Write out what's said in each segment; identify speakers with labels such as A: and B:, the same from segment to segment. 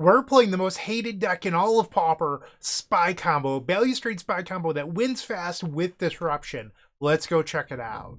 A: We're playing the most hated deck in all of Pauper, Spy Combo, Balustrade Spy Combo that wins fast with disruption. Let's go check it out.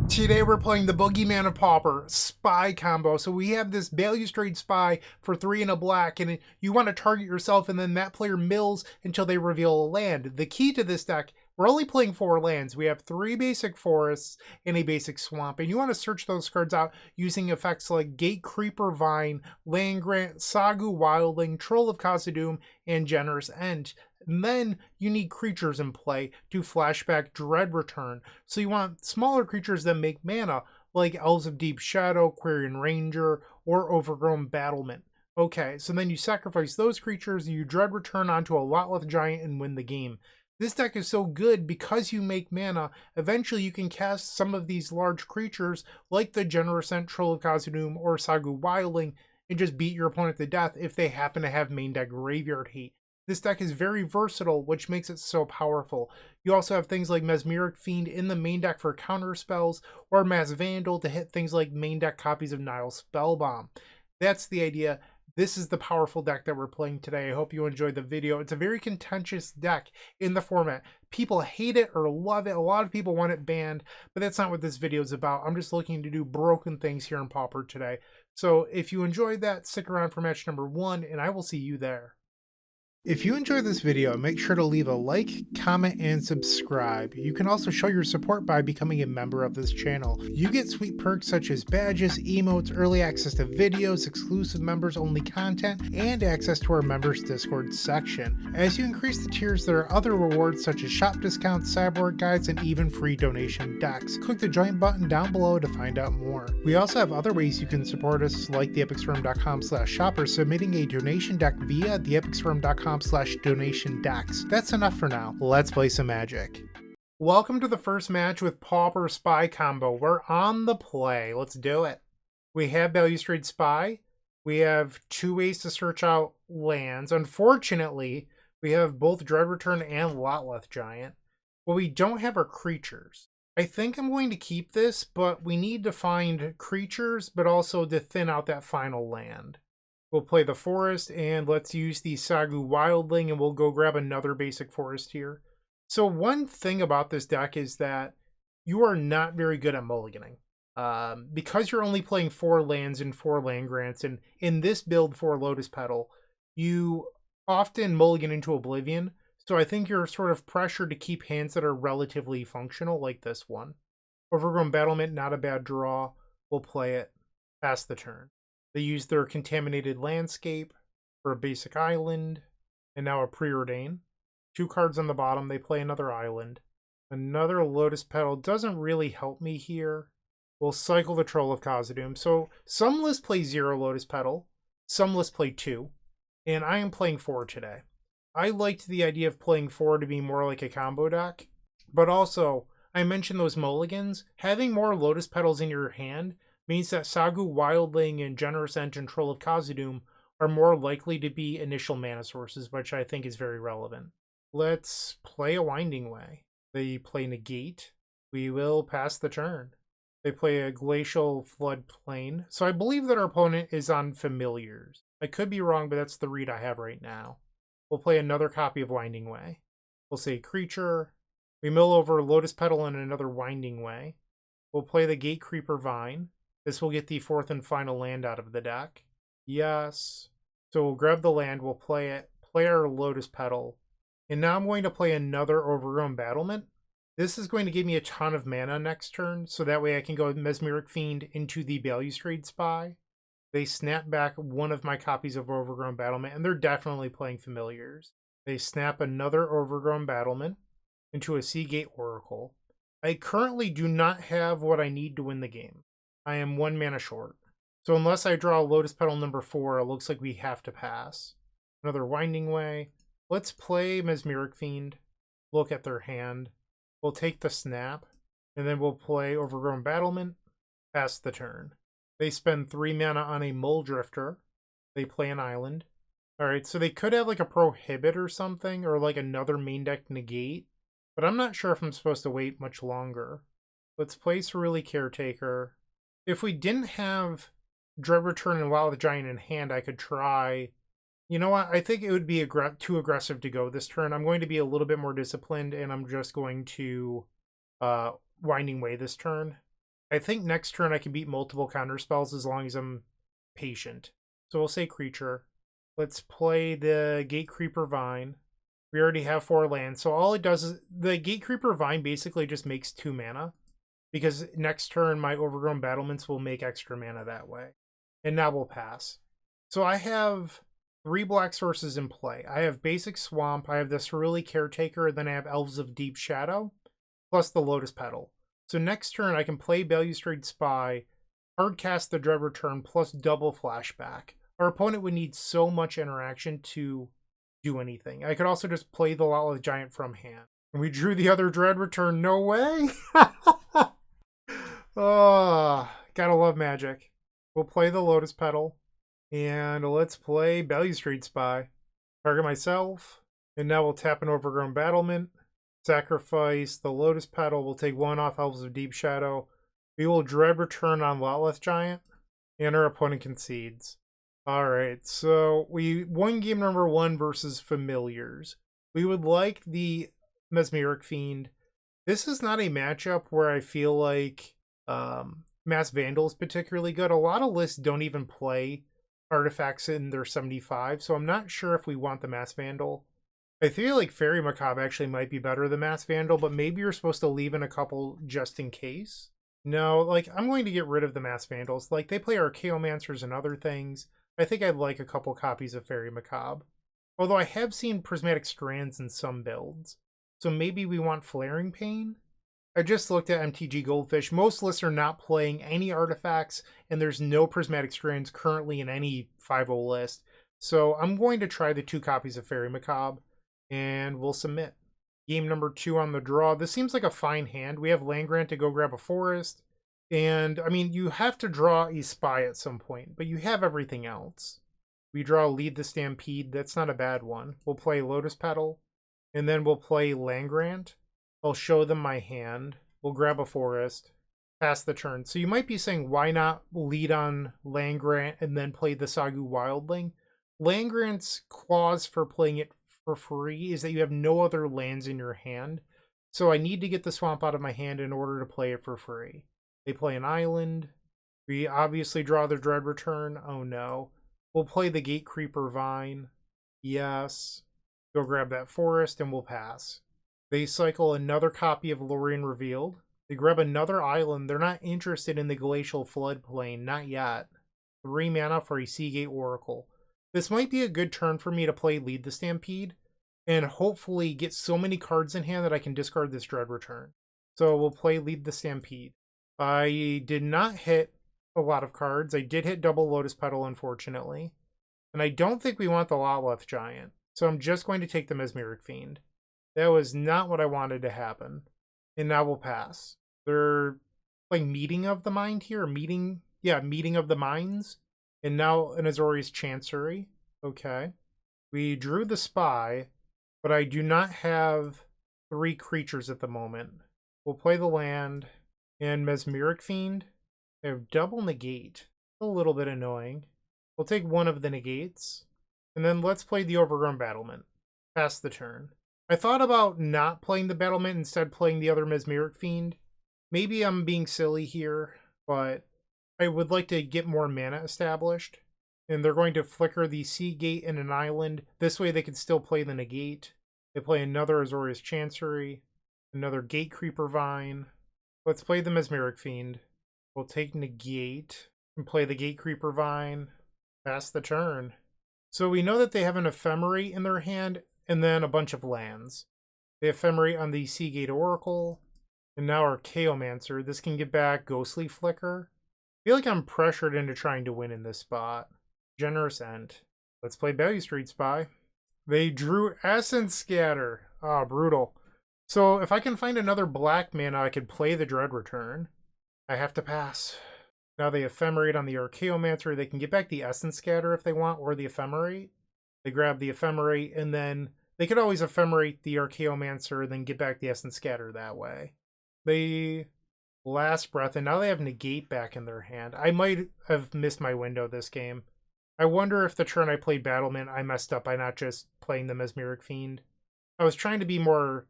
A: Today we're playing the Boogeyman of Pauper, Spy Combo. So we have this Balustrade Spy for 3 and a black, and you want to target yourself, and then that player mills until they reveal a land. The key to this deck, we're only playing 4 lands. We have 3 basic forests and a basic swamp, and you want to search those cards out using effects like Gate Creeper Vine, Land Grant, Sagu Wildling, Troll of Khazad-dûm, and Generous End. And then you need creatures in play to flashback Dread Return. So you want smaller creatures that make mana, like Elves of Deep Shadow, Quirion Ranger, or Overgrown Battlement. Okay, so then you sacrifice those creatures, you Dread Return onto a Lotleth Giant and win the game. This deck is so good because you make mana, eventually you can cast some of these large creatures like the Generous End, Troll of Khazad-dûm, or Sagu Wildling and just beat your opponent to death if they happen to have main deck Graveyard Hate. This deck is very versatile, which makes it so powerful. You also have things like Mesmeric Fiend in the main deck for counterspells, or Mass Vandal to hit things like main deck copies of Nile's Spellbomb. That's the idea. This is the powerful deck that we're playing today. I hope you enjoyed the video. It's a very contentious deck in the format. People hate it or love it. A lot of people want it banned, but that's not what this video is about. I'm just looking to do broken things here in Pauper today. So if you enjoyed that, stick around for match number 1, and I will see you there. If you enjoyed this video, make sure to leave a like, comment, and subscribe. You can also show your support by becoming a member of this channel. You get sweet perks such as badges, emotes, early access to videos, exclusive members only content, and access to our members Discord section. As you increase the tiers, there are other rewards such as shop discounts, sideboard guides, and even free donation decks. Click the join button down below to find out more. We also have other ways you can support us, like theepicsforum.com/shop or submitting a donation deck via theepicsforum.com/donation decks. That's enough for now. Let's play some Magic. Welcome to the first match with Pauper Spy Combo. We're on the play. Let's do it. We have Balustrade Spy. We have 2 ways to search out lands. Unfortunately, we have both Dread Return and Lotleth Giant. What we don't have are creatures. I think I'm going to keep this, but we need to find creatures, but also to thin out that final land. We'll play the forest, and let's use the Sagu Wildling, and we'll go grab another basic forest here. So one thing about this deck is that you are not very good at mulliganing. Because you're only playing 4 lands and 4 land grants, and in this build for Lotus Petal, you often mulligan into Oblivion, so I think you're sort of pressured to keep hands that are relatively functional, like this one. Overgrown Battlement, not a bad draw. We'll play it, pass the turn. They use their Contaminated Landscape for a basic island, and now a Preordain. 2 cards on the bottom, they play another island. Another Lotus Petal doesn't really help me here. We'll cycle the Troll of Khazad-dûm. So some lists play 0 Lotus Petal, some lists play 2, and I am playing 4 today. I liked the idea of playing 4 to be more like a combo deck, but also, I mentioned those mulligans. Having more Lotus Petals in your hand means that Sagu Wildling and Generous End and Troll of Khazad-dûm are more likely to be initial mana sources, which I think is very relevant. Let's play a Winding Way. They play Negate. We will pass the turn. They play a Glacial Floodplain. So I believe that our opponent is on Familiars. I could be wrong, but that's the read I have right now. We'll play another copy of Winding Way. We'll say Creature. We mill over Lotus Petal and another Winding Way. We'll play the Gate Creeper Vine. This will get the 4th and final land out of the deck. Yes. So we'll grab the land, we'll play it, play our Lotus Petal. And now I'm going to play another Overgrown Battlement. This is going to give me a ton of mana next turn, so that way I can go Mesmeric Fiend into the Balustrade Spy. They snap back one of my copies of Overgrown Battlement, and they're definitely playing Familiars. They snap another Overgrown Battlement into a Seagate Oracle. I currently do not have what I need to win the game. I am 1 mana short. So unless I draw Lotus Petal number 4, it looks like we have to pass. Another Winding Way. Let's play Mesmeric Fiend. Look at their hand. We'll take the snap. And then we'll play Overgrown Battlement. Pass the turn. They spend 3 mana on a Muldrifter. They play an island. Alright, so they could have like a Prohibit or something, or like another main deck Negate. But I'm not sure if I'm supposed to wait much longer. Let's play Cerulean Caretaker. If we didn't have Dread Return and Wildling Giant in hand, I could try... You know what? I think it would be too aggressive to go this turn. I'm going to be a little bit more disciplined, and I'm just going to Winding Way this turn. I think next turn I can beat multiple counterspells as long as I'm patient. So we'll say Creature. Let's play the Gatecreeper Vine. We already have 4 lands, so all it does is... The Gatecreeper Vine basically just makes 2 mana, because next turn my Overgrown Battlements will make extra mana that way. And now we'll pass. So I have 3 black sources in play. I have Basic Swamp, I have the Cerulean Caretaker, then I have Elves of Deep Shadow, plus the Lotus Petal. So next turn I can play Balustrade Spy, hardcast the Dread Return, plus double Flashback. Our opponent would need so much interaction to do anything. I could also just play the Landless Giant from hand. And we drew the other Dread Return. No way! Oh, gotta love Magic. We'll play the Lotus Petal. And let's play Balustrade Spy. Target myself. And now we'll tap an Overgrown Battlement. Sacrifice the Lotus Petal. We'll take 1 off Elves of Deep Shadow. We will Dread Return on Landless Giant. And our opponent concedes. Alright, so we won game number 1 versus Familiars. We would like the Mesmeric Fiend. This is not a matchup where I feel like Mass Vandal is particularly good. A lot of lists don't even play artifacts in their 75, so I'm not sure if we want the Mass Vandal. I feel like Fairy Macabre actually might be better than Mass Vandal, but maybe you're supposed to leave in a couple just in case. No, like, I'm going to get rid of the Mass Vandals. Like, they play Archaeomancers and other things. I think I'd like a couple copies of Fairy Macabre. Although I have seen Prismatic Strands in some builds. So maybe we want Flaring Pain? I just looked at MTG Goldfish. Most lists are not playing any artifacts, and there's no Prismatic Strands currently in any 5.0 list. So I'm going to try the 2 copies of Fairy Macabre, and we'll submit. Game number 2 on the draw. This seems like a fine hand. We have Land Grant to go grab a forest. And, I mean, you have to draw a Spy at some point, but you have everything else. We draw Lead the Stampede. That's not a bad one. We'll play Lotus Petal, and then we'll play Land Grant. I'll show them my hand. We'll grab a forest. Pass the turn. So you might be saying, why not lead on Land Grant and then play the Sagu Wildling? Land Grant's clause for playing it for free is that you have no other lands in your hand. So I need to get the swamp out of my hand in order to play it for free. They play an island. We obviously draw the Dread Return. Oh no. We'll play the Gatecreeper Vine. Yes. Go grab that forest and we'll pass. They cycle another copy of Lorien Revealed. They grab another island. They're not interested in the Glacial Floodplain. Not yet. 3 mana for a Seagate Oracle. This might be a good turn for me to play Lead the Stampede and hopefully get so many cards in hand that I can discard this Dread Return. So we'll play Lead the Stampede. I did not hit a lot of cards. I did hit double Lotus Petal, unfortunately. And I don't think we want the Landless Giant. So I'm just going to take the Mesmeric Fiend. That was not what I wanted to happen. And now we'll pass. They're like Meeting of the Mind here. Meeting of the Minds. And now an Azorius Chancery. Okay. We drew the Spy, but I do not have 3 creatures at the moment. We'll play the land. And Mesmeric Fiend. I have double negate. A little bit annoying. We'll take 1 of the negates. And then let's play the Overgrown Battlement. Pass the turn. I thought about not playing the Battlement, instead playing the other Mesmeric Fiend. Maybe I'm being silly here, but I would like to get more mana established. And they're going to flicker the Seagate and an island. This way they can still play the negate. They play another Azorius Chancery. Another Gatecreeper Vine. Let's play the Mesmeric Fiend. We'll take negate and play the Gatecreeper Vine. Pass the turn. So we know that they have an Ephemerate in their hand and then a bunch of lands. They Ephemerate on the Seagate Oracle. And now our Chaomancer. This can get back Ghostly Flicker. I feel like I'm pressured into trying to win in this spot. Generous End. Let's play Balustrade Spy. They drew Essence Scatter. Ah, brutal. So if I can find another black mana, I could play the Dread Return. I have to pass. Now they Ephemerate on the Archaeomancer. They can get back the Essence Scatter if they want, or the Ephemerate. They grab the Ephemerate, and then they could always Ephemerate the Archaeomancer and then get back the Essence Scatter that way. They Last Breath, and now they have Negate back in their hand. I might have missed my window this game. I wonder if the turn I played Battlement, I messed up by not just playing the Mesmeric Fiend. I was trying to be more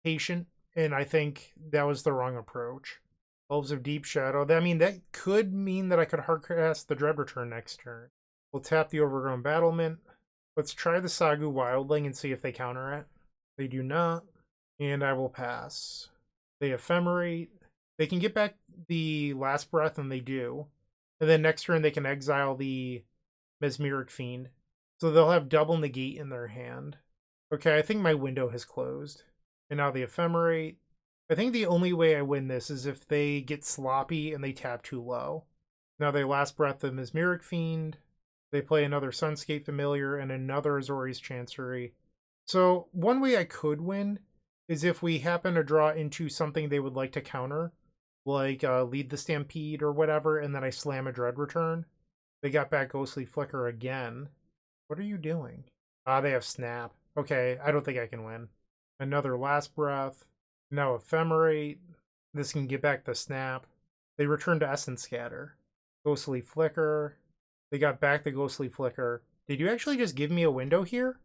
A: patient, and I think that was the wrong approach. Elves of Deep Shadow. I mean, that could mean that I could hardcast the Dread Return next turn. We'll tap the Overgrown Battlement. Let's try the Sagu Wildling and see if they counter it. They do not, and I will pass. They Ephemerate. They can get back the Last Breath, and they do. And then next turn they can exile the Mesmeric Fiend. So they'll have double Negate in their hand. Okay, I think my window has closed. And now they Ephemerate. I think the only way I win this is if they get sloppy and they tap too low. Now they Last Breath the Mesmeric Fiend. They play another Sunscape Familiar and another Azorius Chancery. So one way I could win is if we happen to draw into something they would like to counter, like Lead the Stampede or whatever, and then I slam a Dread Return. They got back Ghostly Flicker again. What are you doing? They have Snap. Okay, I don't think I can win. Another Last Breath. Now Ephemerate. This can get back the Snap. They return to Essence Scatter. Ghostly Flicker. They got back the Ghostly Flicker. Did you actually just give me a window here?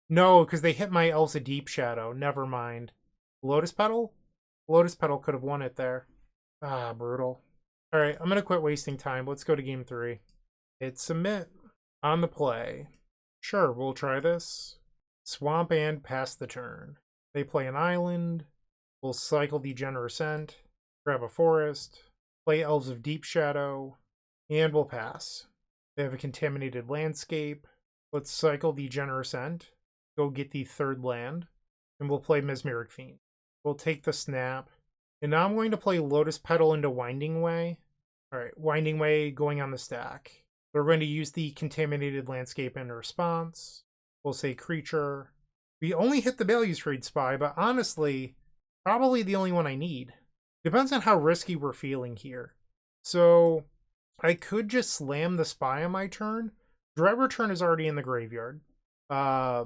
A: No, because they hit my Elves of Deep Shadow. Never mind. Lotus Petal? Lotus Petal could have won it there. Ah, brutal. Alright, I'm going to quit wasting time. Let's go to game 3. Hit submit. On the play. Sure, we'll try this. Swamp and pass the turn. They play an island. We'll cycle the Generous Ascent. Grab a forest. Play Elves of Deep Shadow. And we'll pass. They have a Contaminated Landscape. Let's cycle the Generous Ascent. Go get the third land. And we'll play Mesmeric Fiend. We'll take the Snap. And now I'm going to play Lotus Petal into Winding Way. Alright, Winding Way going on the stack. We're going to use the Contaminated Landscape in response. We'll say Creature. We only hit the Balustrade Spy, but honestly, probably the only one I need. Depends on how risky we're feeling here. So, I could just slam the Spy on my turn. Dread Return is already in the graveyard. I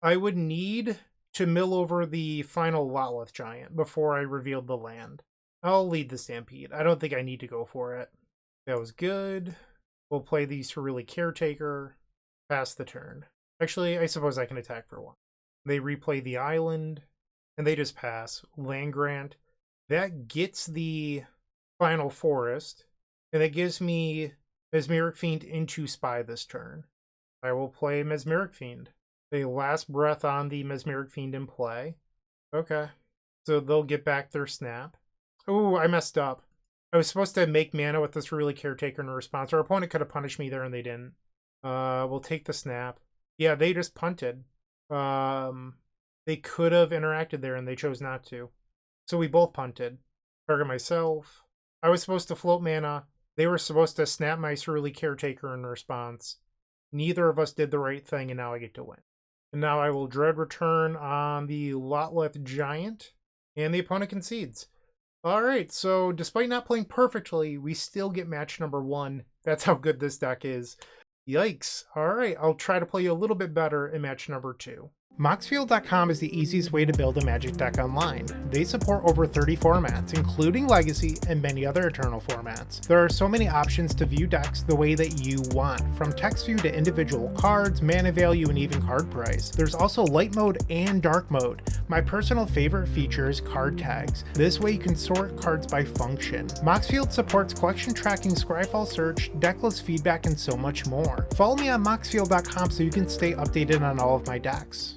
A: would need to mill over the final Lotleth Giant before I revealed the land. I'll lead the Stampede. I don't think I need to go for it. That was good. We'll play the Cerulean Caretaker. Pass the turn. Actually, I suppose I can attack for one. They replay the island, and they just pass. Land Grant. That gets the final forest, and that gives me Mesmeric Fiend into Spy this turn. I will play Mesmeric Fiend. They Last Breath on the Mesmeric Fiend in play. Okay. So they'll get back their Snap. Ooh, I messed up. I was supposed to make mana with this really Caretaker in response. Our opponent could have punished me there and they didn't. We'll take the Snap. Yeah, they just punted. They could have interacted there and they chose not to. So we both punted. Target myself. I was supposed to float mana. They were supposed to snap my Cerulean Caretaker in response. Neither of us did the right thing and now I get to win. And now I will Dread Return on the Lotleth Giant, and the opponent concedes. Alright, so despite not playing perfectly, we still get match number 1. That's how good this deck is. Yikes. Alright, I'll try to play a little bit better in match number 2. Moxfield.com is the easiest way to build a Magic deck online. They support over 30 formats, including Legacy and many other Eternal formats. There are so many options to view decks the way that you want, from text view to individual cards, mana value, and even card price. There's also light mode and dark mode. My personal favorite feature is card tags. This way you can sort cards by function. Moxfield supports collection tracking, Scryfall search, decklist feedback, and so much more. Follow me on Moxfield.com so you can stay updated on all of my decks.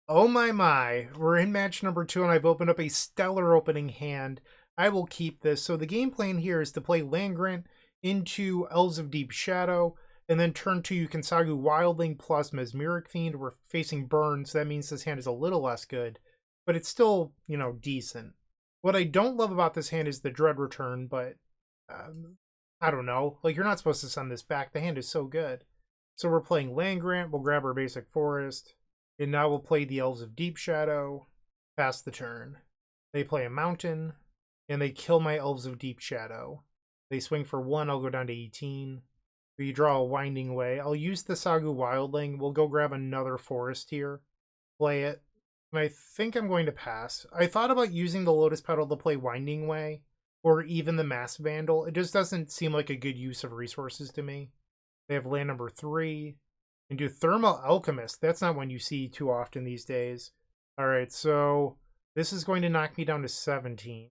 A: Oh my, we're in match number 2 and I've opened up a stellar opening hand. I will keep this. So the game plan here is to play Land Grant into Elves of Deep Shadow, and then turn 2 you can Sagu Wildling plus Mesmeric Fiend. We're facing burn, so that means this hand is a little less good, but it's still, you know, decent. What I don't love about this hand is the Dread Return, but I don't know. Like, you're not supposed to send this back. The hand is so good. So we're playing Land Grant. We'll grab our basic forest. And now we'll play the Elves of Deep Shadow. Pass the turn. They play a mountain. And they kill my Elves of Deep Shadow. They swing for 1. I'll go down to 18. We draw a Winding Way. I'll use the Sagu Wildling. We'll go grab another forest here. Play it. And I think I'm going to pass. I thought about using the Lotus Petal to play Winding Way, or even the Mass Vandal. It just doesn't seem like a good use of resources to me. They have land number 3. And do Thermal Alchemist. That's not one you see too often these days. Alright, so this is going to knock me down to 17.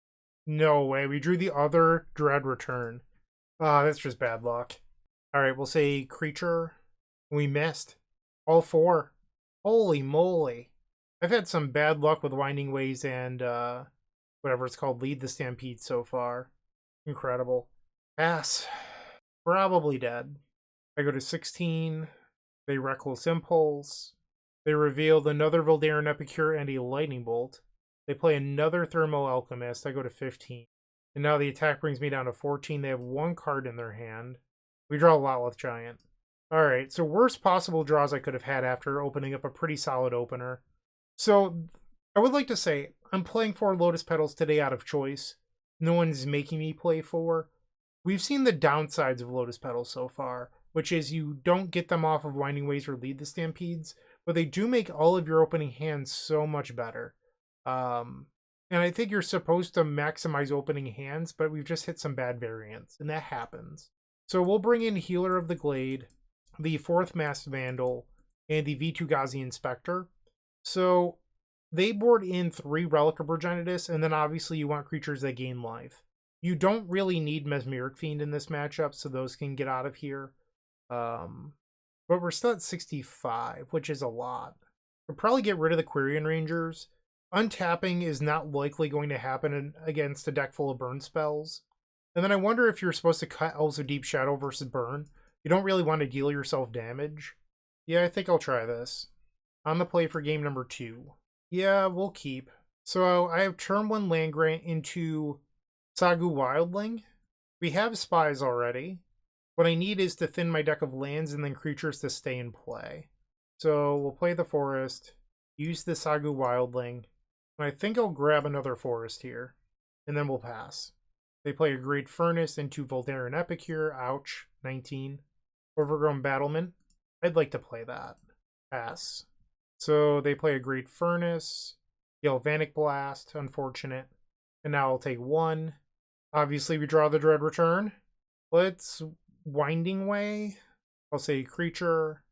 A: No way. We drew the other Dread Return. Ah, that's just bad luck. Alright, we'll say Creature. We missed. All 4. Holy moly. I've had some bad luck with Winding Ways and whatever it's called, Lead the Stampede so far. Incredible. Pass. Probably dead. I go to 16. They Reckless Impulse. They revealed another Voldaren Epicure and a Lightning Bolt. They play another Thermal Alchemist. I go to 15. And now the attack brings me down to 14. They have 1 card in their hand. We draw a Lotleth Giant. Alright, so worst possible draws I could have had after opening up a pretty solid opener. So, I would like to say, I'm playing 4 Lotus Petals today out of choice. No one's making me play 4. We've seen the downsides of Lotus Petals so far, which is you don't get them off of Winding Ways or Lead the Stampedes, but they do make all of your opening hands so much better. And I think you're supposed to maximize opening hands, but we've just hit some bad variants, and that happens. So we'll bring in Healer of the Glade, the 4th Masked Vandal, and the Vitu-Ghazi Inspector. So they board in 3 Relic of Progenitus, and then obviously you want creatures that gain life. You don't really need Mesmeric Fiend in this matchup, so those can get out of here. But we're still at 65, which is a lot. We'll probably get rid of the Quirion Rangers. Untapping is not likely going to happen against a deck full of burn spells. And then I wonder if you're supposed to cut Elves of Deep Shadow versus burn. You don't really want to deal yourself damage. Yeah, I think I'll try this. On the play for game number 2. Yeah, we'll keep. So I have turn 1 land grant into Sagu Wildling. We have spies already. What I need is to thin my deck of lands and then creatures to stay in play. So we'll play the forest, use the Sagu Wildling, and I think I'll grab another forest here, and then we'll pass. They play a Great Furnace into Voldaren Epicure, ouch, 19. Overgrown Battlement, I'd like to play that. Pass. So they play a Great Furnace, Galvanic Blast, unfortunate. And now I'll take 1. Obviously we draw the Dread Return. Let's Winding Way. I'll say Creature.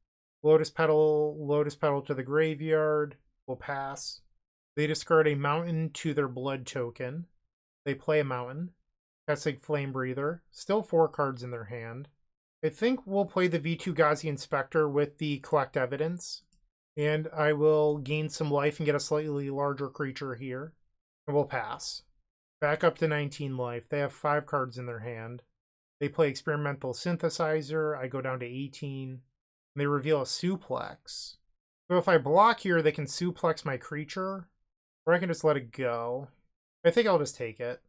A: Lotus Petal to the graveyard. We'll pass. They discard a mountain to their blood token. They play a mountain. Kessig Flame Breather. Still 4 cards in their hand. I think we'll play the Vitu-Ghazi Inspector with the Collect Evidence. And I will gain some life and get a slightly larger creature here. And we'll pass. Back up to 19 life. They have 5 cards in their hand. They play Experimental Synthesizer. I go down to 18. And they reveal a Suplex. So if I block here, they can Suplex my creature. Or I can just let it go. I think I'll just take it.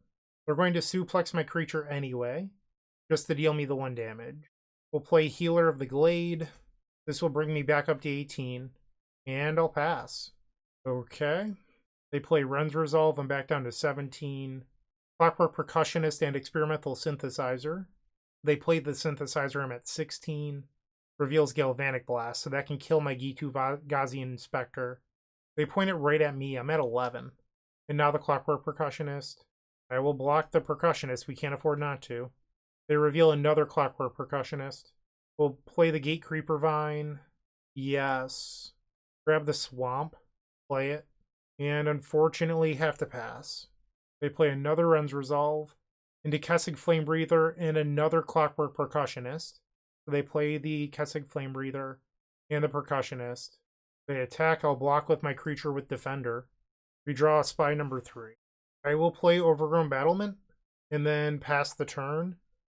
A: They're going to Suplex my creature anyway. Just to deal me the 1 damage. We'll play Healer of the Glade. This will bring me back up to 18. And I'll pass. Okay. They play Ren's Resolve. I'm back down to 17. Clockwork Percussionist and Experimental Synthesizer. They played the Synthesizer. I'm at 16. Reveals Galvanic Blast, so that can kill my Vitu-Ghazi Inspector. They point it right at me. I'm at 11. And now the Clockwork Percussionist. I will block the Percussionist. We can't afford not to. They reveal another Clockwork Percussionist. We'll play the Gate Creeper Vine. Yes. Grab the Swamp. Play it. And unfortunately have to pass. They play another Ren's Resolve into Kessig Flame Breather and another Clockwork Percussionist. They play the Kessig Flame Breather and the Percussionist. They attack. I'll block with my creature with Defender. We draw a Spy number 3. I will play Overgrown Battlement and then pass the turn.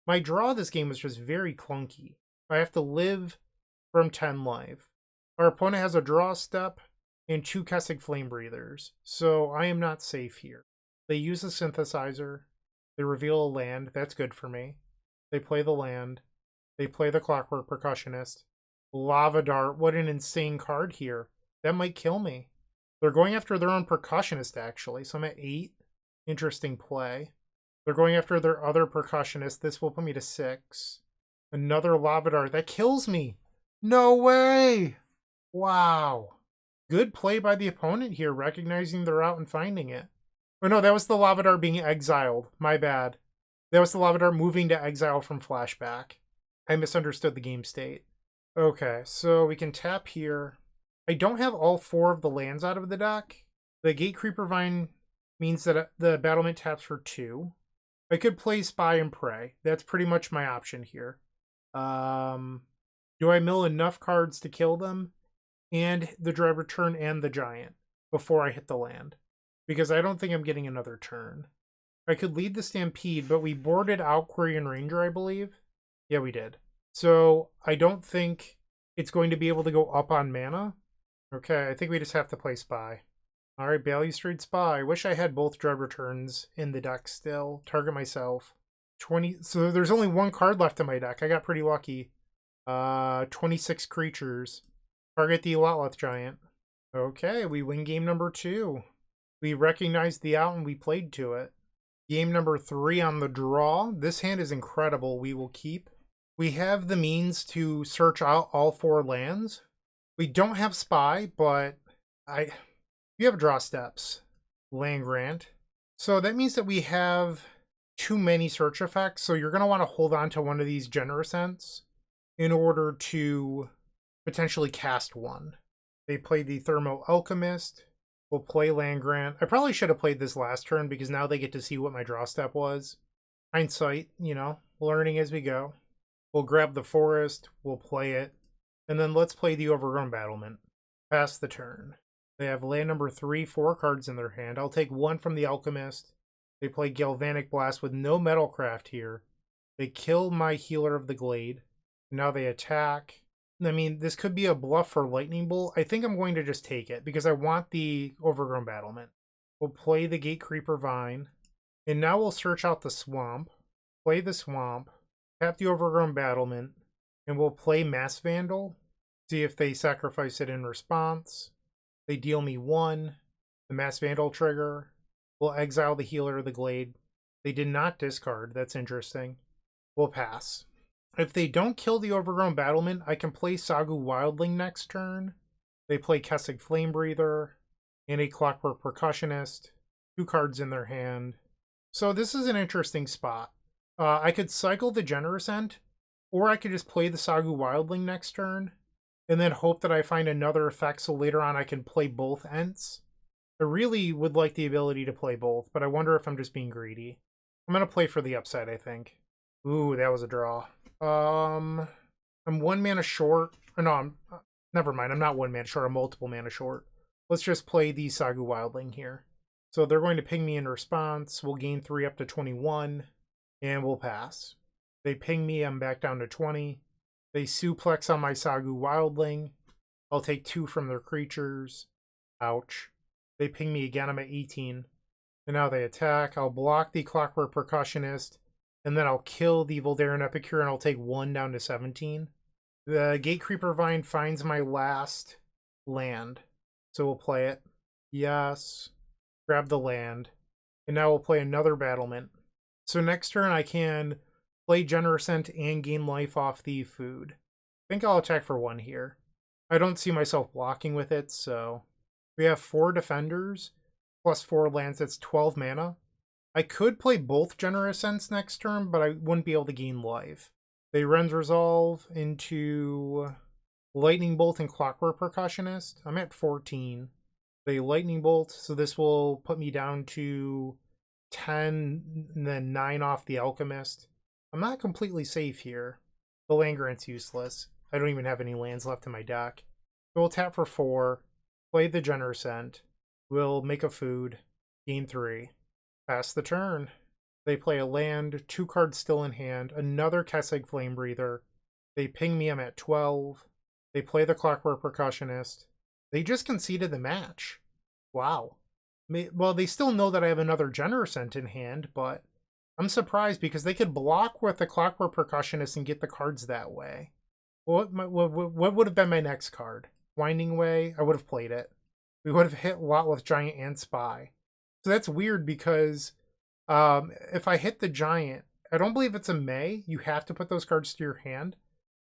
A: My draw this game is just very clunky. I have to live from 10 life. Our opponent has a draw step and 2 Kessig Flame Breathers, so I am not safe here. They use a Synthesizer. They reveal a land. That's good for me. They play the land. They play the Clockwork Percussionist. Lava Dart. What an insane card here. That might kill me. They're going after their own Percussionist, actually, so I'm at 8. Interesting play. They're going after their other Percussionist. This will put me to 6. Another Lava Dart. That kills me. No way! Wow. Good play by the opponent here, recognizing they're out and finding it. Oh no, that was the Lavadar being exiled. My bad. That was the Lavadar moving to exile from flashback. I misunderstood the game state. Okay, so we can tap here. I don't have all 4 of the lands out of the deck. The Gatecreeper Vine means that the battlement taps for 2. I could play Spy and Pray. That's pretty much my option here. Do I mill enough cards to kill them? And the Dread Return and the Giant before I hit the land? Because I don't think I'm getting another turn. I could lead the Stampede, but we boarded out Quirion Ranger, I believe. Yeah, we did. So I don't think it's going to be able to go up on mana. Okay, I think we just have to play Spy. Alright, Balustrade Spy. I wish I had both Dread Returns in the deck still. Target myself. 20. So there's only 1 card left in my deck. I got pretty lucky. 26 creatures. Target the Lotleth Giant. Okay, we win game number 2. We recognized the out and we played to it. Game number 3 on the draw. This hand is incredible. We will keep. We have the means to search out all 4 lands. We don't have Spy, but we have draw steps. Land Grant. So that means that we have too many search effects. So you're going to want to hold on to one of these Generous Scents in order to potentially cast one. They played the Thermo Alchemist. We'll play Land Grant. I probably should have played this last turn because now they get to see what my draw step was. Hindsight, you know, learning as we go. We'll grab the Forest. We'll play it. And then let's play the Overgrown Battlement. Pass the turn. They have land number 3, 4 cards in their hand. I'll take 1 from the Alchemist. They play Galvanic Blast with no Metalcraft here. They kill my Healer of the Glade. Now they attack. I mean, this could be a bluff for Lightning Bolt. I think I'm going to just take it because I want the Overgrown Battlement. We'll play the Gatecreeper Vine. And now we'll search out the Swamp. Play the Swamp. Tap the Overgrown Battlement. And we'll play Mass Vandal. See if they sacrifice it in response. They deal me 1. The Mass Vandal trigger. We'll exile the Healer of the Glade. They did not discard. That's interesting. We'll pass. If they don't kill the Overgrown Battlement, I can play Sagu Wildling next turn. They play Kessig Flamebreather and a Clockwork Percussionist. 2 cards in their hand. So this is an interesting spot. I could cycle the Generous Ent, or I could just play the Sagu Wildling next turn, and then hope that I find another effect so later on I can play both Ents. I really would like the ability to play both, but I wonder if I'm just being greedy. I'm going to play for the upside, I think. Ooh, that was a draw. I'm 1 mana short. No, never mind. I'm not 1 mana short. I'm multiple mana short. Let's just play the Sagu Wildling here. So they're going to ping me in response. We'll gain 3 up to 21, and we'll pass. They ping me. I'm back down to 20. They suplex on my Sagu Wildling. I'll take 2 from their creatures. Ouch. They ping me again. I'm at 18. And now they attack. I'll block the Clockwork Percussionist. And then I'll kill the Voldaren Epicure and I'll take 1 down to 17. The Gatecreeper Vine finds my last land. So we'll play it. Yes. Grab the land. And now we'll play another Battlement. So next turn I can play Generous Ent and gain life off the food. I think I'll attack for 1 here. I don't see myself blocking with it, so... We have 4 defenders, plus 4 lands, that's 12 mana. I could play both Generous Ents next turn, but I wouldn't be able to gain life. They Ren's Resolve into Lightning Bolt and Clockwork Percussionist. I'm at 14. They Lightning Bolt, so this will put me down to 10, and then 9 off the Alchemist. I'm not completely safe here. The Land Grant's useless. I don't even have any lands left in my deck. So we'll tap for 4. Play the Generous Ent. We'll make a food. Gain 3. Pass the turn. They play a land, 2 cards still in hand, another Kessig Flamebreather. They ping me, I'm at 12. They play the Clockwork Percussionist. They just conceded the match. Wow. Well, they still know that I have another Generous Ent in hand, but I'm surprised because they could block with the Clockwork Percussionist and get the cards that way. What would have been my next card? Winding Way? I would have played it. We would have hit Lotleth Giant and Spy. So that's weird because if I hit the Giant, I don't believe it's a May. You have to put those cards to your hand.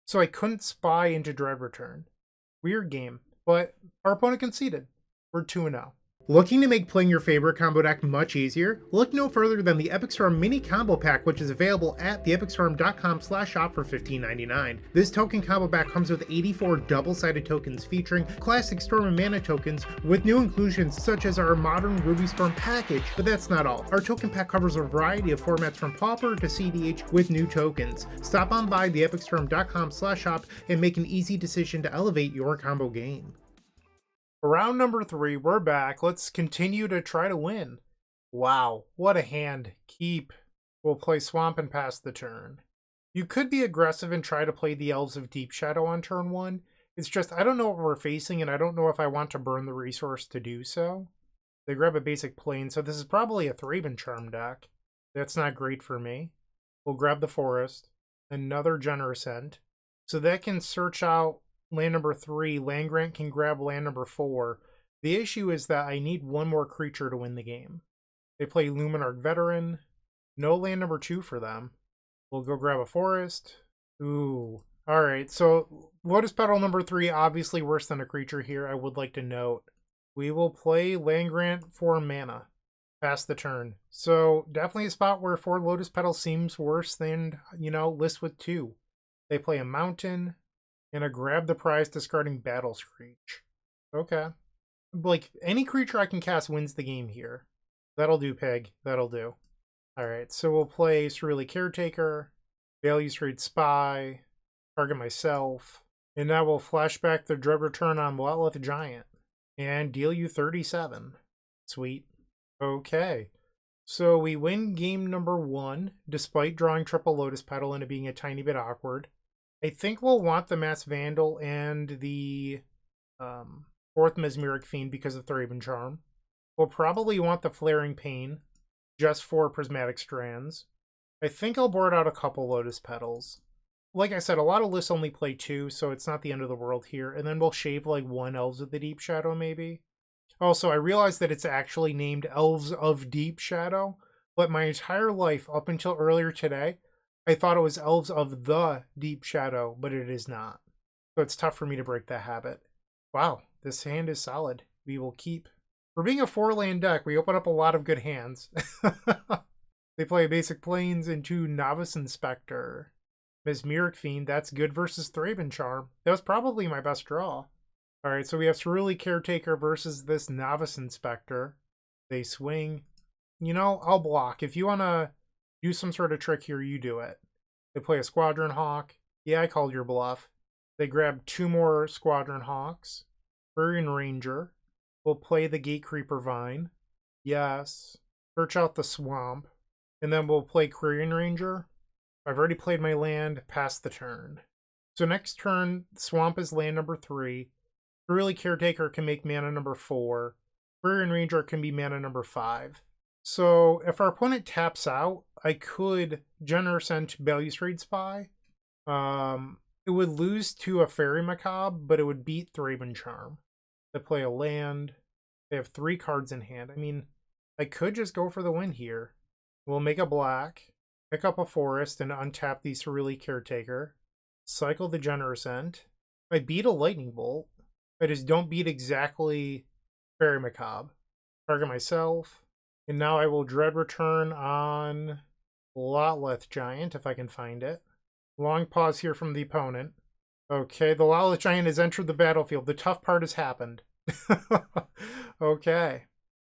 A: So I couldn't Spy into Dread Return. Weird game. but our opponent conceded. We're 2-0. Looking to make playing your favorite combo deck much easier? Look no further than the Epic Storm Mini Combo Pack, which is available at theepicstorm.com/shop for $15.99. This token combo pack comes with 84 double-sided tokens featuring classic Storm and Mana tokens with new inclusions such as our modern Ruby Storm package, but that's not all. Our token pack covers a variety of formats from Pauper to CDH with new tokens. Stop on by theepicstorm.com/shop and make an easy decision to elevate your combo game. Round number 3, we're back. Let's continue to try to win. Wow, what a hand. Keep. We'll play Swamp and pass the turn. You could be aggressive and try to play the Elves of Deep Shadow on turn 1. It's just, I don't know what we're facing, and I don't know if I want to burn the resource to do so. They grab a basic plane, so this is probably a Thraben Charm deck. That's not great for me. We'll grab the Forest. Another Generous End. So that can search out land number 3, Land Grant can grab land number 4. The issue is that I need one more creature to win the game. They play Luminarch Veteran. No land number 2 for them. We'll go grab a Forest. Ooh. Alright, so Lotus Petal number 3, obviously worse than a creature here, I would like to note. We will play Land Grant for mana. Pass the turn. So definitely a spot where 4 Lotus Petals seems worse than, list with 2. They play a Mountain. And a grab the prize discarding Battle Screech. Okay. Like, any creature I can cast wins the game here. That'll do, Peg. That'll do. Alright, so we'll play Cerulean Caretaker, Balustrade Spy, target myself, and now we'll flashback the Dread Return on Wildling Giant, and deal you 37. Sweet. Okay. So we win game number 1, despite drawing triple Lotus Petal and it being a tiny bit awkward. I think we'll want the Mass Vandal and the 4th Mesmeric Fiend because of Thraben Charm. We'll probably want the Flaring Pain just for Prismatic Strands. I think I'll board out a couple Lotus Petals. Like I said, a lot of lists only play 2, so it's not the end of the world here. And then we'll shave like 1 Elves of the Deep Shadow maybe. Also, I realized that it's actually named Elves of Deep Shadow, but my entire life up until earlier today, I thought it was Elves of the Deep Shadow, but it is not. So it's tough for me to break that habit. Wow, this hand is solid. We will keep. For being a 4-land deck, we open up a lot of good hands. They play basic planes into Novice Inspector. Mesmeric Fiend, that's good versus Thraben Charm. That was probably my best draw. Alright, so we have Cerulean Caretaker versus this Novice Inspector. They swing. I'll block. If you want to do some sort of trick here, you do it. They play a Squadron Hawk. Yeah, I called your bluff. They grab 2 more Squadron Hawks. Quirion Ranger. We'll play the Gatecreeper Vine. Yes. Search out the Swamp. And then we'll play Quirion Ranger. I've already played my land. Pass the turn. So next turn, Swamp is land number 3. Cerulean Caretaker can make mana number 4. Quirion Ranger can be mana number 5. So if our opponent taps out, I could Generous End Balustrade Spy. It would lose to a Fairy Macabre, but it would beat Thraben Charm. They play a land. They have 3 cards in hand. I mean, I could just go for the win here. We'll make a black, pick up a Forest, and untap the Cerulean Caretaker. Cycle the Generous End. I beat a Lightning Bolt. I just don't beat exactly Fairy Macabre. Target myself. And now I will Dread Return on Lotleth Giant, if I can find it. Long pause here from the opponent. Okay, the Lotleth Giant has entered the battlefield. The tough part has happened. Okay.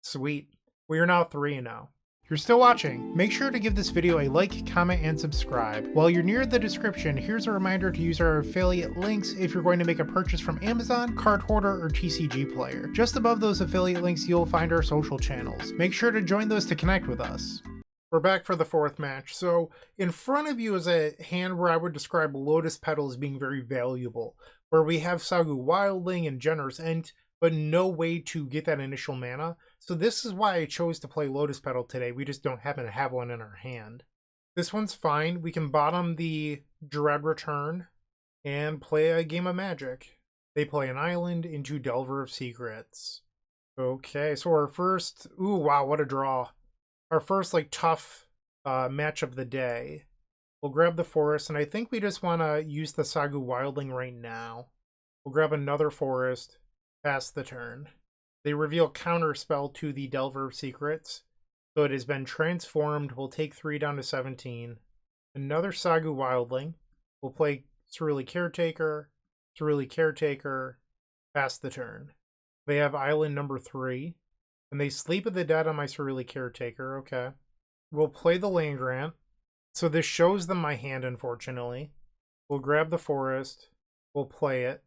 A: Sweet. We are now 3-0. If you're still watching, make sure to give this video a like, comment, and subscribe. While you're near the description, here's a reminder to use our affiliate links if you're going to make a purchase from Amazon, Card Hoarder, or TCG Player. Just above those affiliate links, you'll find our social channels. Make sure to join those to connect with us. We're back for the 4th match. So in front of you is a hand where I would describe Lotus Petal as being very valuable, where we have Sagu Wildling and Generous End, but no way to get that initial mana. So this is why I chose to play Lotus Petal today. We just don't happen to have one in our hand. This one's fine. We can bottom the Dread Return and play a game of Magic. They play an island into Delver of Secrets. Okay, so our first... Ooh, wow, what a draw. Our first, tough match of the day. We'll grab the Forest, and I think we just want to use the Sagu Wildling right now. We'll grab another Forest. Pass the turn. They reveal counterspell to the Delver of Secrets. So it has been transformed. We'll take 3 down to 17. Another Sagu Wildling. We'll play Cerulean Caretaker. Cerulean Caretaker. Pass the turn. They have island number 3. And they Sleep of the Dead on my Cerulean Caretaker. Okay. We'll play the Land Grant. So this shows them my hand, unfortunately. We'll grab the Forest. We'll play it.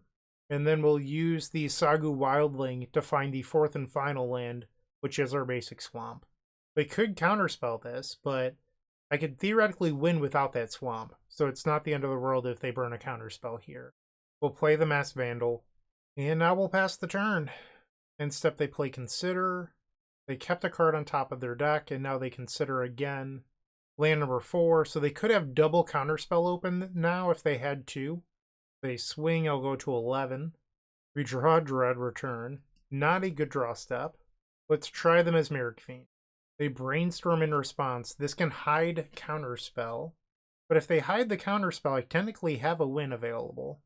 A: And then we'll use the Sagu Wildling to find the 4th and final land, which is our basic swamp. They could counterspell this, but I could theoretically win without that swamp. So it's not the end of the world if they burn a counterspell here. We'll play the Mass Vandal. And now we'll pass the turn. End step, they play Consider. They kept a card on top of their deck, and now they Consider again. Land number 4, so they could have double counterspell open now if they had to. They swing, I'll go to 11. We draw Dread Return. Not a good draw step. Let's try the Mesmeric Fiend. They brainstorm in response. This can hide counterspell. But if they hide the counterspell, I technically have a win available.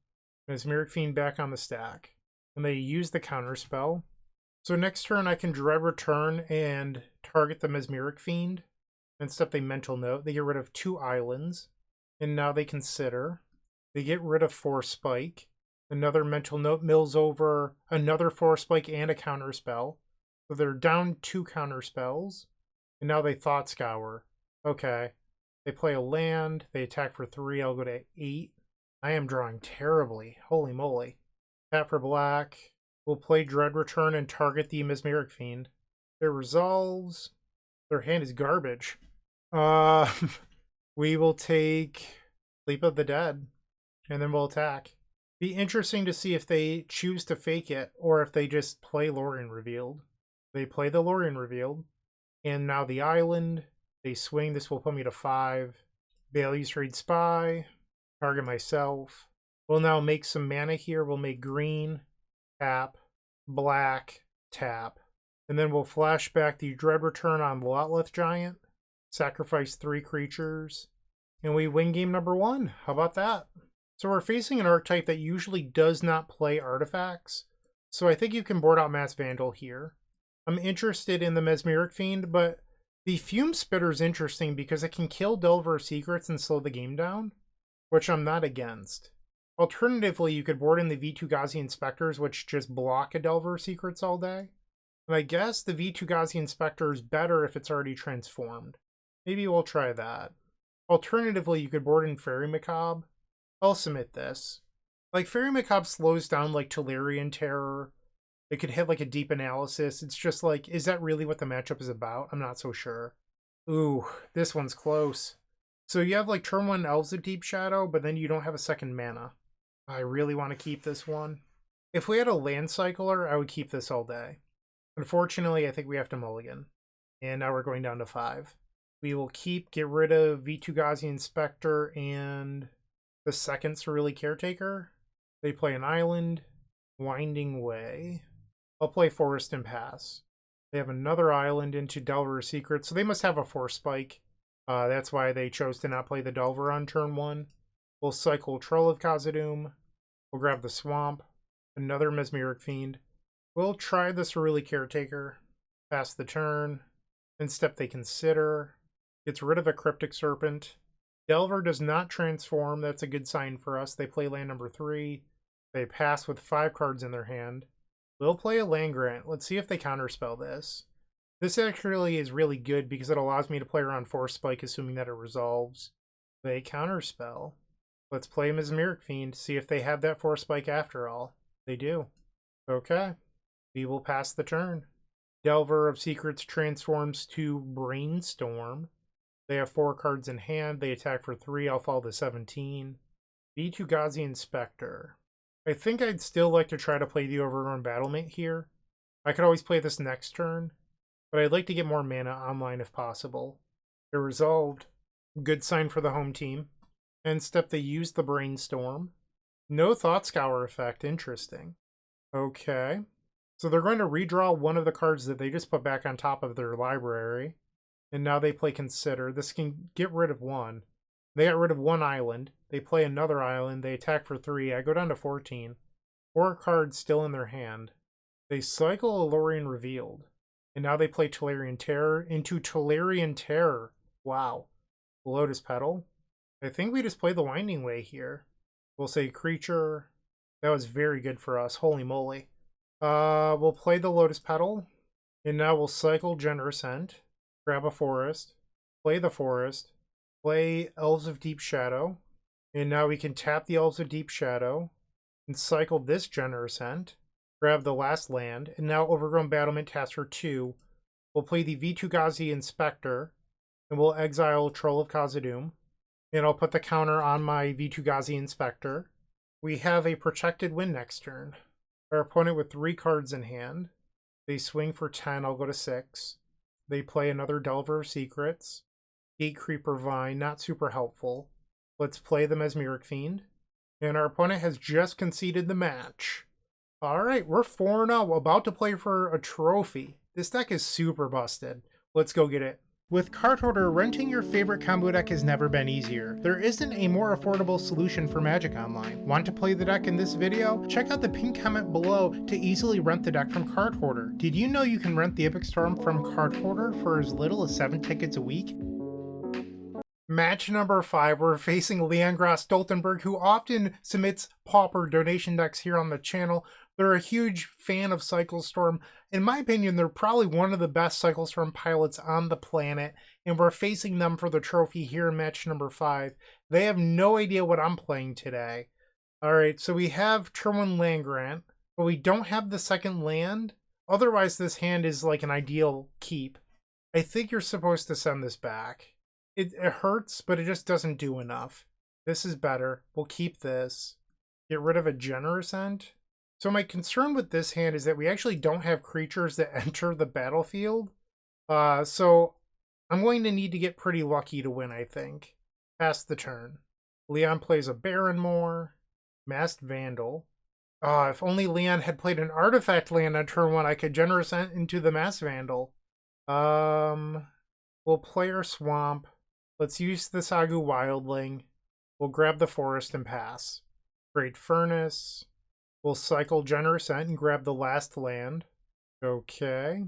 A: Mesmeric Fiend back on the stack. And they use the counterspell. So next turn I can Dread Return and target the Mesmeric Fiend. Instead they Mental Note. They get rid of 2 islands. And now they Consider. They get rid of Force Spike. Another Mental Note mills over another Force Spike and a counterspell. So they're down 2 counterspells. And now they Thought Scour. Okay. They play a land. They attack for 3. I'll go to 8. I am drawing terribly. Holy moly. Tap for black. We'll play Dread Return and target the Mesmeric Fiend. It resolves. Their hand is garbage. We will take Sleep of the Dead. And then we'll attack. Be interesting to see if they choose to fake it or if they just play Lorien Revealed. They play the Lorien Revealed. And now the island. They swing. This will put me to 5. Balustrade Spy. Target myself. We'll now make some mana here. We'll make green. Tap. Black. Tap. And then we'll flash back the Dread Return on Lotleth Giant. Sacrifice 3 creatures. And we win game number 1. How about that? So we're facing an archetype that usually does not play artifacts. So I think you can board out Mass Vandal here. I'm interested in the Mesmeric Fiend, but the Fume Spitter is interesting because it can kill Delver of Secrets and slow the game down, which I'm not against. Alternatively, you could board in the V2 Inspectors, which just block a Delver of Secrets all day. And I guess the V2 Inspector is better if it's already transformed. Maybe we'll try that. Alternatively, you could board in Fairy Macabre. I'll submit this. Like, Fairy Macabre slows down like Tolarian Terror. It could hit like a Deep Analysis. It's just like, is that really what the matchup is about? I'm not so sure. Ooh, this one's close. So you have like turn 1 Elves of Deep Shadow, but then you don't have a second mana. I really want to keep this one. If we had a Land Cycler, I would keep this all day. Unfortunately, I think we have to mulligan. And now we're going down to 5. We will get rid of V2 Inspector and the second Cerulean Caretaker. They play an island. Winding Way. I'll play Forest and pass. They have another island into Delver of Secrets, so they must have a Force Spike. That's why they chose to not play the Delver on turn 1. We'll cycle Troll of Khazad-dûm. We'll grab the Swamp. Another Mesmeric Fiend. We'll try the Cerulean Caretaker. Pass the turn. In step they Consider. Gets rid of a Cryptic Serpent. Delver does not transform. That's a good sign for us. They play land number 3. They pass with 5 cards in their hand. We'll play a Land Grant. Let's see if they counterspell this. This actually is really good because it allows me to play around Force Spike, assuming that it resolves. They counterspell. Let's play Mesmeric Fiend, see if they have that Force Spike after all. They do. Okay. We will pass the turn. Delver of Secrets transforms to Brainstorm. They have 4 cards in hand. They attack for 3. I'll fall to 17. V2 Inspector. I think I'd still like to try to play the Overrun Battlement here. I could always play this next turn, but I'd like to get more mana online if possible. They're resolved. Good sign for the home team. End step, they use the Brainstorm. No Thought Scour effect. Interesting. Okay. So they're going to redraw one of the cards that they just put back on top of their library. And now they play Consider. This can get rid of 1. They got rid of 1 island. They play another island. They attack for 3. I go down to 14. 4 cards still in their hand. They cycle Alorian Revealed. And now they play Tolarian Terror into Tolarian Terror. Wow. Lotus Petal. I think we just play the Winding Way here. We'll say Creature. That was very good for us. Holy moly. We'll play the Lotus Petal. And now we'll cycle Generous Scent. Grab a Forest. Play the Forest. Play Elves of Deep Shadow. And now we can tap the Elves of Deep Shadow. And cycle this Generous Scent. Grab the last land. And now Overgrown Battlement taps for 2. We'll play the Vitu-Ghazi Inspector. And we'll exile Troll of Khazad-dûm. And I'll put the counter on my Vitu-Ghazi Inspector. We have a Protected Wind next turn. Our opponent with 3 cards in hand. They swing for 10, I'll go to 6. They play another Delver of Secrets. Gatecreeper Vine, not super helpful. Let's play the Mesmeric Fiend. And our opponent has just conceded the match. Alright, we're 4-0, about to play for a trophy. This deck is super busted. Let's go get it. With Card Hoarder, renting your favorite combo deck has never been easier. There isn't a more affordable solution for Magic Online. Want to play the deck in this video? Check out the pinned comment below to easily rent the deck from Card Hoarder. Did you know you can rent the Epic Storm from Card Hoarder for as little as 7 tickets a week? Match number 5, we're facing Leon Gross-Stoltenberg, who often submits Pauper donation decks here on the channel. They're a huge fan of Cyclestorm. In my opinion, they're probably one of the best Cyclestorm pilots on the planet, and we're facing them for the trophy here in match number 5. They have no idea what I'm playing today. Alright, so we have Tyrone Land Grant, but we don't have the second land. Otherwise, this hand is like an ideal keep. I think you're supposed to send this back. It hurts, but it just doesn't do enough. This is better. We'll keep this. Get rid of a Generous Scent. So my concern with this hand is that we actually don't have creatures that enter the battlefield. So I'm going to need to get pretty lucky to win, I think. Pass the turn. Leon plays a Barrenmoor. Masked Vandal. If only Leon had played an artifact land on turn 1, I could Generous Scent into the Masked Vandal. We'll play our Swamp. Let's use the Sagu Wildling. We'll grab the Forest and pass. Great Furnace. We'll cycle Generous Scent and grab the last land. Okay.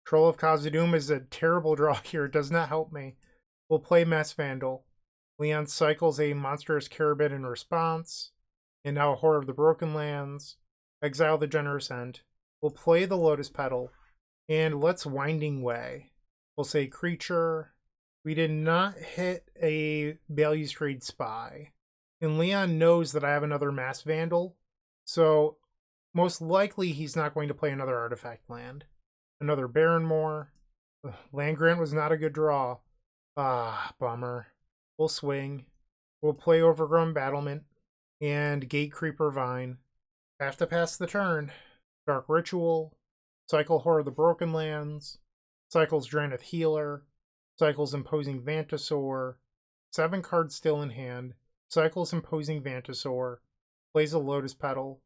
A: Troll of Khazad-dûm is a terrible draw here. It does not help me. We'll play Masked Vandal. Leon cycles a Monstrous Carabid in response. And now a Horror of the Broken Lands. Exile the Generous Scent. We'll play the Lotus Petal. And let's Winding Way. We'll say Creature. We did not hit a Balustrade Spy. And Leon knows that I have another Masked Vandal. So, most likely he's not going to play another artifact land. Another Barrenmoor. Land Grant was not a good draw. Bummer. We'll swing. We'll play Overgrown Battlement. And Gatecreeper Vine. Have to pass the turn. Dark Ritual. Cycle Horror of the Broken Lands. Cycles Drannith Healer. Cycles Imposing Vantasaur. 7 cards still in hand. Cycles Imposing Vantasaur. Plays a Lotus Petal.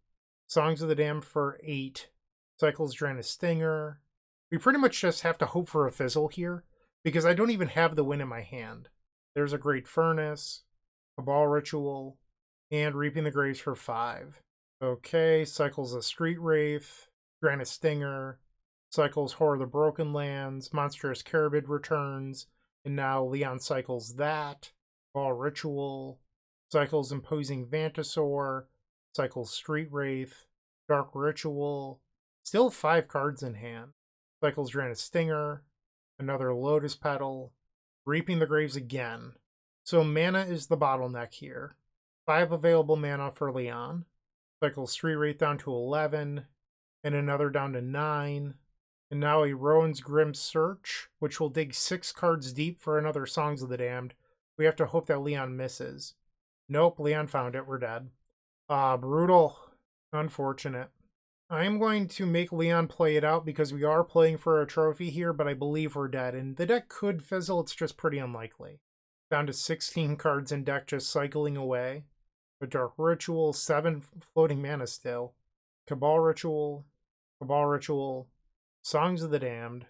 A: Songs of the Damned for 8. Cycles Drannith Stinger. We pretty much just have to hope for a fizzle here, because I don't even have the win in my hand. There's a Great Furnace, Cabal Ritual, and Reaping the Graves for 5. Okay, cycles a Street Wraith, Drannith Stinger, cycles Horror of the Broken Lands, Monstrous Carabid returns, and now Leon cycles that, Cabal Ritual, cycles Imposing Vantasaur, cycles Street Wraith, Dark Ritual, still 5 cards in hand, cycles Drannith Stinger, another Lotus Petal, Reaping the Graves again. So mana is the bottleneck here. 5 available mana for Leon, cycles Street Wraith down to 11, and another down to 9, and now a Rowan's Grim Search, which will dig 6 cards deep for another Songs of the Damned. We have to hope that Leon misses. Nope, Leon found it. We're dead. Brutal. Unfortunate. I am going to make Leon play it out because we are playing for a trophy here, but I believe we're dead. And the deck could fizzle, it's just pretty unlikely. Down to 16 cards in deck just cycling away. A Dark Ritual, 7 floating mana still. Cabal Ritual, Songs of the Damned,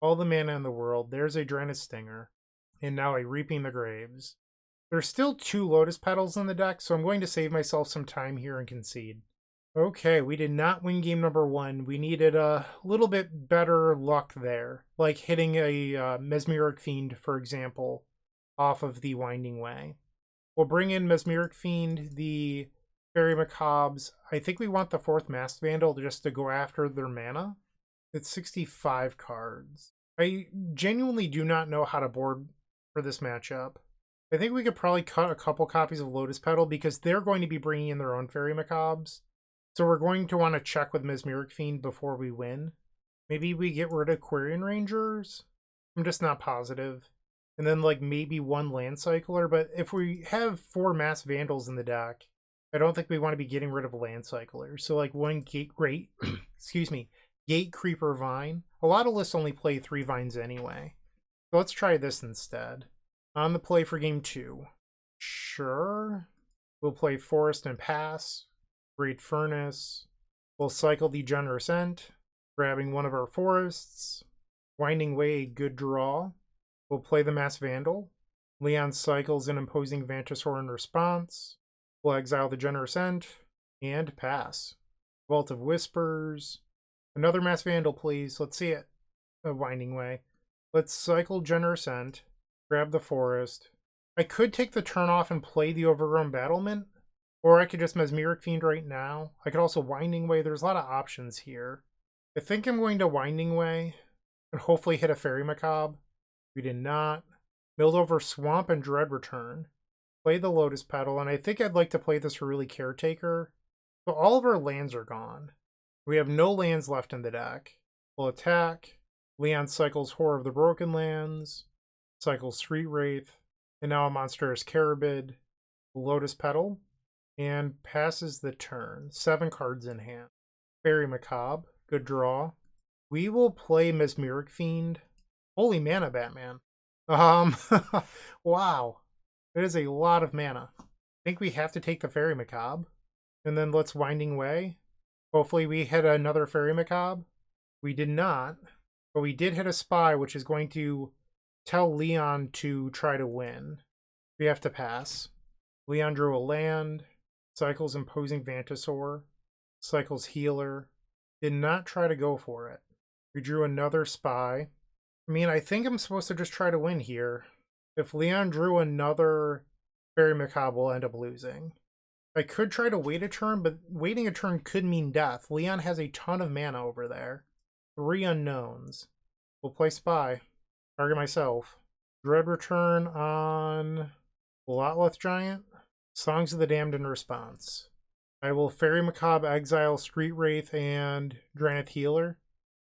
A: all the mana in the world. There's a Drannith Stinger, and now a Reaping the Graves. There's still 2 Lotus Petals in the deck, so I'm going to save myself some time here and concede. Okay, we did not win game number 1. We needed a little bit better luck there, like hitting a Mesmeric Fiend, for example, off of the Winding Way. We'll bring in Mesmeric Fiend, the Fairy Macabres. I think we want the 4th Masked Vandal just to go after their mana. It's 65 cards. I genuinely do not know how to board for this matchup. I think we could probably cut a couple copies of Lotus Petal because they're going to be bringing in their own Fairy Macabres. So we're going to want to check with Mesmeric Fiend before we win. Maybe we get rid of Quirion Rangers? I'm just not positive. And then like maybe 1 Land Cycler, but if we have 4 Mass Vandals in the deck, I don't think we want to be getting rid of Land Cyclers. So like 1 excuse me, Gate Creeper Vine. A lot of lists only play 3 vines anyway. So let's try this instead. On the play for game 2. Sure. We'll play Forest and pass. Great Furnace. We'll cycle the Generous Ent, grabbing one of our forests. Winding Way, a good draw. We'll play the Mass Vandal. Leon cycles an Imposing Vantasaur in response. We'll exile the Generous Ent and pass. Vault of Whispers. Another Mass Vandal, please. Let's see it. A Winding Way. Let's cycle Generous Ent. Grab the forest. I could take the turn off and play the Overgrown Battlement. Or I could just Mesmeric Fiend right now. I could also Winding Way. There's a lot of options here. I think I'm going to Winding Way and hopefully hit a Fairy Macabre. We did not. Milled over Swamp and Dread Return. Play the Lotus Petal, and I think I'd like to play this for really Caretaker. So all of our lands are gone. We have no lands left in the deck. We'll attack. Leon cycles Horror of the Broken Lands. Cycles Street Wraith. And now a Monstrous Carabid. Lotus Petal. And passes the turn. 7 cards in hand. Fairy Macabre. Good draw. We will play Mesmeric Fiend. Holy mana, Batman. Wow. That is a lot of mana. I think we have to take the Fairy Macabre. And then let's Winding Way. Hopefully we hit another Fairy Macabre. We did not. But we did hit a Spy, which is going to tell Leon to try to win. We have to pass. Leon drew a land. Cycles Imposing Vantasaur. Cycles Healer. Did not try to go for it. We drew another Spy. I mean, I think I'm supposed to just try to win here. If Leon drew another Fairy Macabre, we'll end up losing. I could try to wait a turn, but waiting a turn could mean death. Leon has a ton of mana over there. 3 unknowns. We'll play Spy. Target myself. Dread Return on Lotleth Giant. Songs of the Damned in response. I will Fairy Macabre, exile Street Wraith, and Drannith Healer.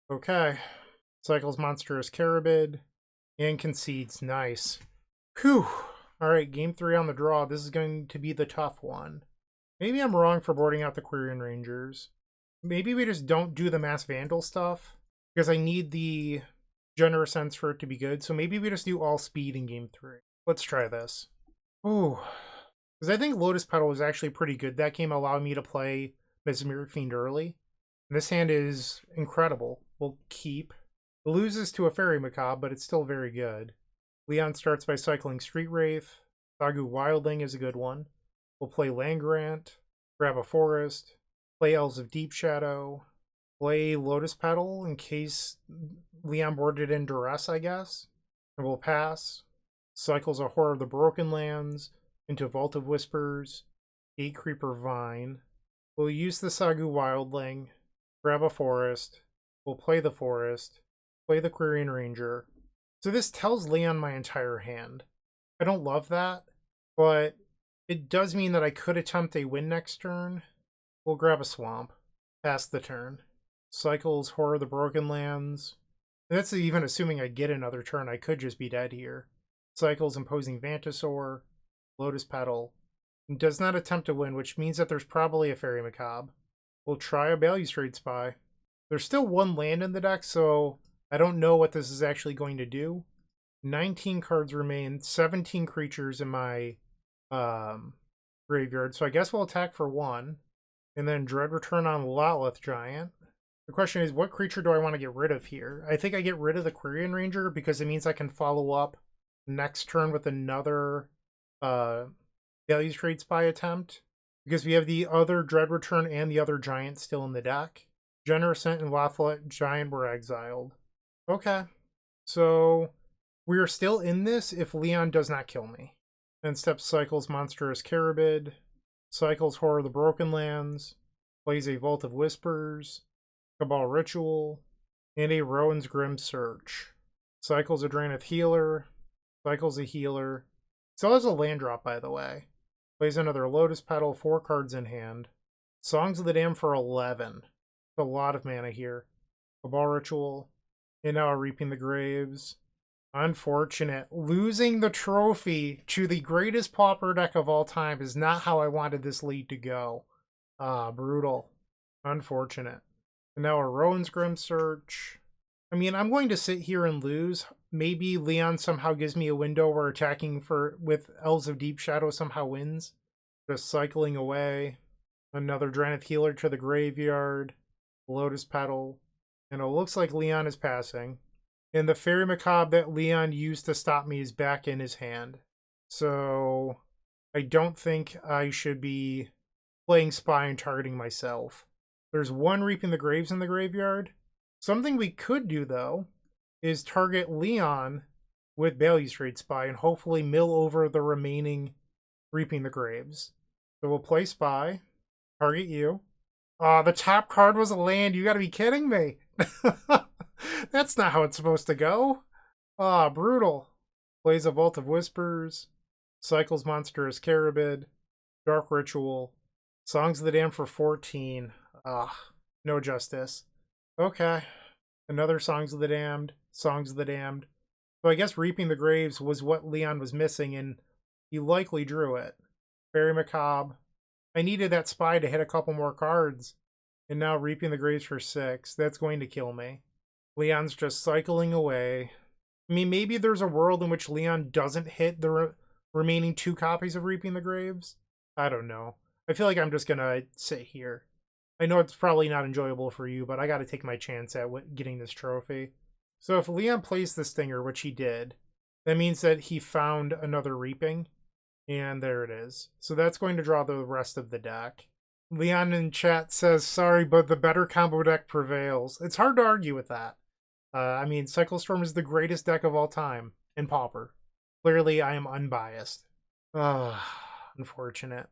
A: Okay. Cycles Monstrous Carabid. And concedes. Nice. Whew. Alright, game 3 on the draw. This is going to be the tough one. Maybe I'm wrong for boarding out the Quirion Rangers. Maybe we just don't do the Mass Vandal stuff. Because I need the Generous Sense for it to be good. So maybe we just do all speed in game 3. Let's try this. Ooh. Because I think Lotus Petal was actually pretty good. That game allowed me to play Mesmeric Fiend early. And this hand is incredible. We'll keep. It loses to a Fairy Macabre, but it's still very good. Leon starts by cycling Street Wraith. Sagu Wildling is a good one. We'll play Land Grant. Grab a Forest. Play Elves of Deep Shadow. Play Lotus Petal in case Leon boarded in Duress, I guess. And we'll pass. Cycles a Horror of the Broken Lands into Vault of Whispers. Gate Creeper Vine. We'll use the Sagu Wildling. Grab a Forest. We'll play the Forest. Play the Quirion Ranger. So this tells Leon my entire hand. I don't love that, but it does mean that I could attempt a win next turn. We'll grab a Swamp. Pass the turn. Cycles Horror of the Broken Lands. And that's even assuming I get another turn. I could just be dead here. Cycles Imposing Vantasaur. Lotus Petal. And does not attempt to win, which means that there's probably a Fairy Macabre. We'll try a Balustrade Spy. There's still 1 land in the deck, so I don't know what this is actually going to do. 19 cards remain, 17 creatures in my graveyard, so I guess we'll attack for 1. And then Dread Return on Lotleth Giant. The question is, what creature do I want to get rid of here? I think I get rid of the Quirion Ranger because it means I can follow up next turn with another Balustrade Spy attempt. because we have the other Dread Return and the other Giant still in the deck. Generosant and Wafflet Giant were exiled. Okay, so we are still in this if Leon does not kill me. End step cycles Monstrous Carabid, cycles Horror of the Broken Lands, plays a Vault of Whispers, Cabal Ritual, and a Rowan's Grim Search. Cycles a Draenith Healer, cycles a Healer. Still has a land drop, by the way. Plays another Lotus Petal, 4 cards in hand. Songs of the Dam for 11. A lot of mana here. Cabal Ritual, and now Reaping the Graves. Unfortunate. Losing the trophy to the greatest Pauper deck of all time is not how I wanted this lead to go. Brutal. Unfortunate. And now a Rowan's Grim Search. I mean, I'm going to sit here and lose. Maybe Leon somehow gives me a window where attacking with Elves of Deep Shadow somehow wins. Just cycling away. Another Draenith Healer to the graveyard. Lotus Petal. And it looks like Leon is passing. And the Fairy Macabre that Leon used to stop me is back in his hand. So I don't think I should be playing Spy and targeting myself. There's one Reaping the Graves in the graveyard. Something we could do, though, is target Leon with Balustrade Spy and hopefully mill over the remaining Reaping the Graves. So we'll play Spy, target you. The top card was a land. You gotta be kidding me. That's not how it's supposed to go. Brutal. Plays a Vault of Whispers, cycles Monstrous Carabid, Dark Ritual, Songs of the Dam for 14. No justice. Okay. Another Songs of the Damned, Songs of the Damned. So I guess Reaping the Graves was what Leon was missing, and he likely drew it. Fairy Macabre. I needed that Spy to hit a couple more cards, and now Reaping the Graves for 6. That's going to kill me. Leon's just cycling away. I mean, maybe there's a world in which Leon doesn't hit the remaining 2 copies of Reaping the Graves. I don't know. I feel like I'm just going to sit here. I know it's probably not enjoyable for you, but I got to take my chance at getting this trophy. So if Leon plays the Stinger, which he did, that means that he found another Reaping. And there it is. So that's going to draw the rest of the deck. Leon in chat says, sorry, but the better combo deck prevails. It's hard to argue with that. I mean, Cycle Storm is the greatest deck of all time in Pauper. Clearly, I am unbiased. Unfortunate.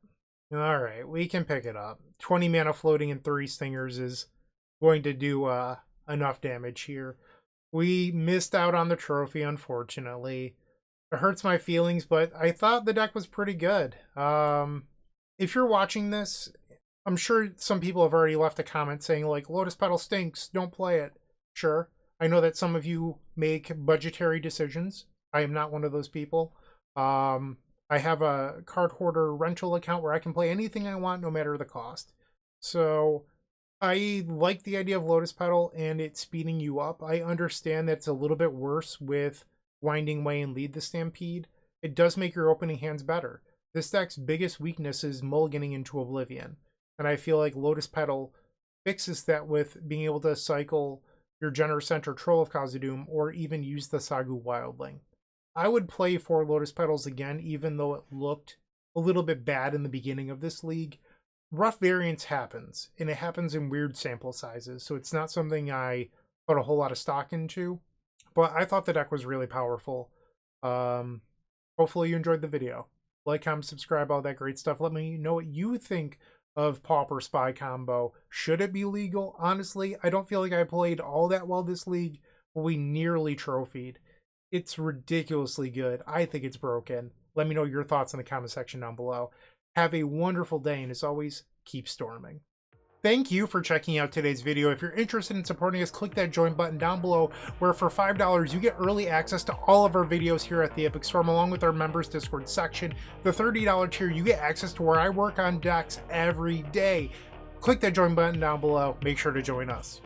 A: Alright, we can pick it up. 20 mana floating in 3 Stingers is going to do enough damage here. We missed out on the trophy, unfortunately. It hurts my feelings, but I thought the deck was pretty good. If you're watching this, I'm sure some people have already left a comment saying, like, Lotus Petal stinks, don't play it. Sure. I know that some of you make budgetary decisions. I am not one of those people. I have a card hoarder rental account where I can play anything I want, no matter the cost. So I like the idea of Lotus Petal and it speeding you up. I understand that's a little bit worse with Winding Way and Lead the Stampede. It does make your opening hands better. This deck's biggest weakness is mulliganing into Oblivion. And I feel like Lotus Petal fixes that with being able to cycle your Generosant or Troll of Khazad-dûm, or even use the Sagu Wildling. I would play 4 Lotus Petals again, even though it looked a little bit bad in the beginning of this league. Rough variance happens, and it happens in weird sample sizes, so it's not something I put a whole lot of stock into. But I thought the deck was really powerful. Hopefully you enjoyed the video. Like, comment, subscribe, all that great stuff. Let me know what you think of Pauper Spy Combo. Should it be legal? Honestly, I don't feel like I played all that well this league, but we nearly trophied. It's ridiculously good. I think it's broken. Let me know your thoughts in the comment section down below. Have a wonderful day, and as always, keep storming. Thank you for checking out today's video. If you're interested in supporting us, click that join button down below, where for $5 you get early access to all of our videos here at the Epic Storm, along with our members Discord section. The $30 tier, you get access to where I work on decks every day. Click that join button down below. Make sure to join us.